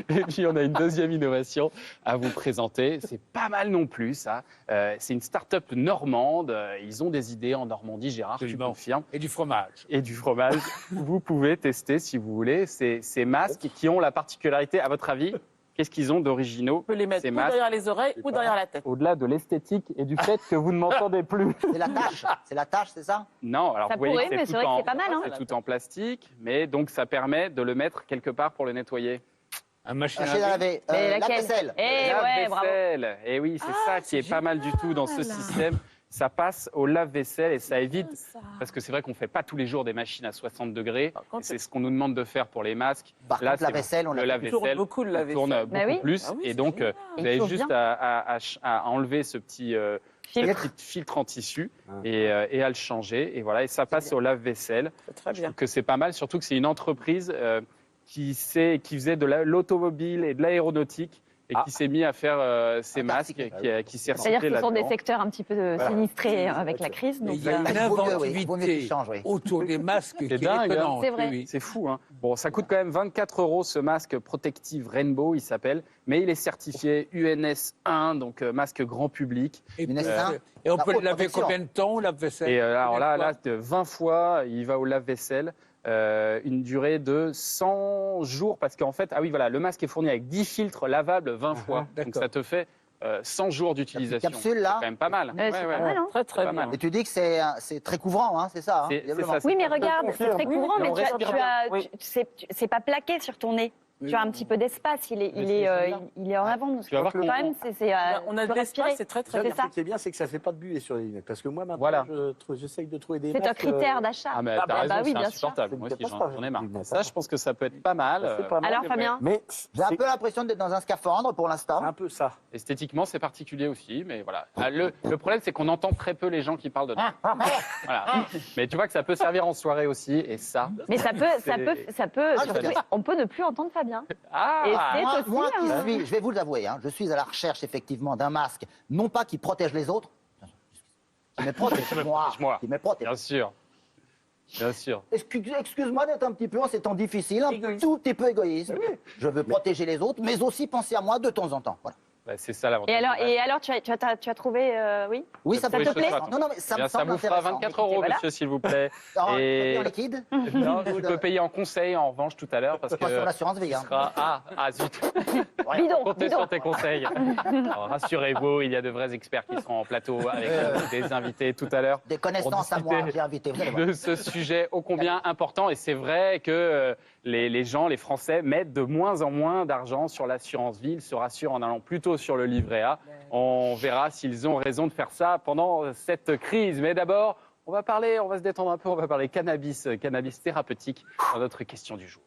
Et puis, on a une deuxième innovation à vous présenter. C'est pas mal non plus, ça. C'est une start-up normande. Ils ont des idées en Normandie, Gérard, tu confirmes. Et du fromage. Et du fromage. Vous pouvez tester, si vous voulez, ces masques qui ont la particularité, à votre avis, qu'est-ce qu'ils ont d'originaux? On peut les mettre ou derrière les oreilles ou derrière la tête. Au-delà de l'esthétique et du fait que vous ne m'entendez plus. C'est la tâche, c'est ça? Non, alors Ça vous voyez pourrait, que mais c'est vrai que c'est pas mal. Hein. c'est tout en plastique, mais donc ça permet de le mettre quelque part pour le nettoyer. Un machine Machine à laver. Mais La laquelle? vaisselle. Eh ouais, bravo. Lave-vaisselle. Et oui, c'est ça qui est pas mal du tout dans ce système. Ça passe au lave-vaisselle et ça évite, parce que c'est vrai qu'on ne fait pas tous les jours des machines à 60 degrés. C'est ce qu'on nous demande de faire pour les masques. Par contre, la vaisselle, on le la lave-vaisselle, tourne beaucoup le on lave-vaisselle. tourne Bah beaucoup oui. plus. Ah oui, et donc, vous avez juste à enlever ce petit filtre en tissu et à le changer. Et voilà, et ça passe au lave-vaisselle. C'est très bien. Que c'est pas mal, surtout que c'est une entreprise qui faisait de l'automobile et de l'aéronautique et qui s'est mis à faire ces masques qui s'est C'est-à-dire recyclé que ce sont des là-dedans. secteurs un petit peu sinistrés avec la crise. Et Donc, il y a une vaut mieux, oui. Vaut mieux qu'il inventivité change, oui. autour des masques qui est dingue, hein. étonnante. C'est vrai. Oui. C'est fou, hein. Bon, ça coûte quand même 24 € ce masque Protective Rainbow, il s'appelle, mais il est certifié UNS 1, donc masque grand public. Et, Une S1, et on la peut le haute laver protection. combien de temps, la vaisselle? Et alors là, 20 fois, il va au lave-vaisselle. Une durée de 100 jours, parce qu'en fait, le masque est fourni avec 10 filtres lavables 20 fois. Donc d'accord. ça te fait 100 jours d'utilisation. capsule, là. C'est quand même pas mal. c'est pas mal, hein. Très très Pas bien. mal. Et tu dis que c'est très couvrant, hein, c'est ça? C'est visiblement. ça, Oui, mais pas- regarde, c'est très Oui, couvrant, mais mais on respire bien. Oui. c'est pas plaqué sur ton nez. Tu as un petit peu d'espace, il est en avant. Tu vas voir quand même, On a tu de peux respirer. l'espace, c'est très très C'est bien. ça. Ce qui est bien, c'est que ça ne fait pas de buée sur les lunettes. Parce que moi, maintenant, Voilà. j'essaye de trouver des C'est un masques, critère d'achat. Ah, mais Ah, t'as raison, bah oui, c'est bien sûr. insupportable. Moi aussi, C'est pas j'en ai marre. ça. Ça, je pense que ça peut être pas mal. C'est pas mal. Alors, Fabien, Mais J'ai un peu l'impression d'être dans un scaphandre pour l'instant. c'est un peu ça. Esthétiquement, c'est particulier aussi, mais voilà. Le problème, c'est qu'on entend très peu les gens qui parlent de ça. Voilà. Mais tu vois que ça peut servir en soirée aussi, et ça. mais ça peut, je veux dire- on peut ne plus entendre Fabien. Ah, Et c'est Moi, aussi, moi qui hein. suis, je vais vous l'avouer, hein, je suis à la recherche effectivement d'un masque, non pas qui protège les autres, qui me protège moi, moi. qui me protège. bien sûr. Bien sûr. Excuse-moi d'être un petit peu en ces temps difficiles, un tout petit peu égoïste. Je veux protéger les autres, mais aussi penser à moi de temps en temps. Voilà. Bah, c'est ça l'avantage. Et alors, tu as trouvé, oui. Oui, ça Ça peut te être plaît intéressant. Non, mais ça me Ça semble vous fera intéressant. 24 €, Voilà. monsieur, s'il vous plaît. Alors, Et- en liquide Non, tu peux payer en conseil, en revanche, tout à l'heure, parce Pas sur que l'assurance tu vie. hein. seras... Ah, zut. Bidon, Comptez bidon. sur tes conseils. Alors, rassurez-vous, il y a de vrais experts qui seront en plateau avec des invités tout à l'heure. Des connaissances à moi, j'ai invité. Vous allez voir. De ce sujet ô combien important. Et c'est vrai que les gens, les Français, mettent de moins en moins d'argent sur l'assurance vie. Ils se rassurent en allant plutôt sur le livret A. On verra s'ils ont raison de faire ça pendant cette crise. Mais d'abord, on va se détendre un peu, on va parler cannabis thérapeutique dans notre question du jour.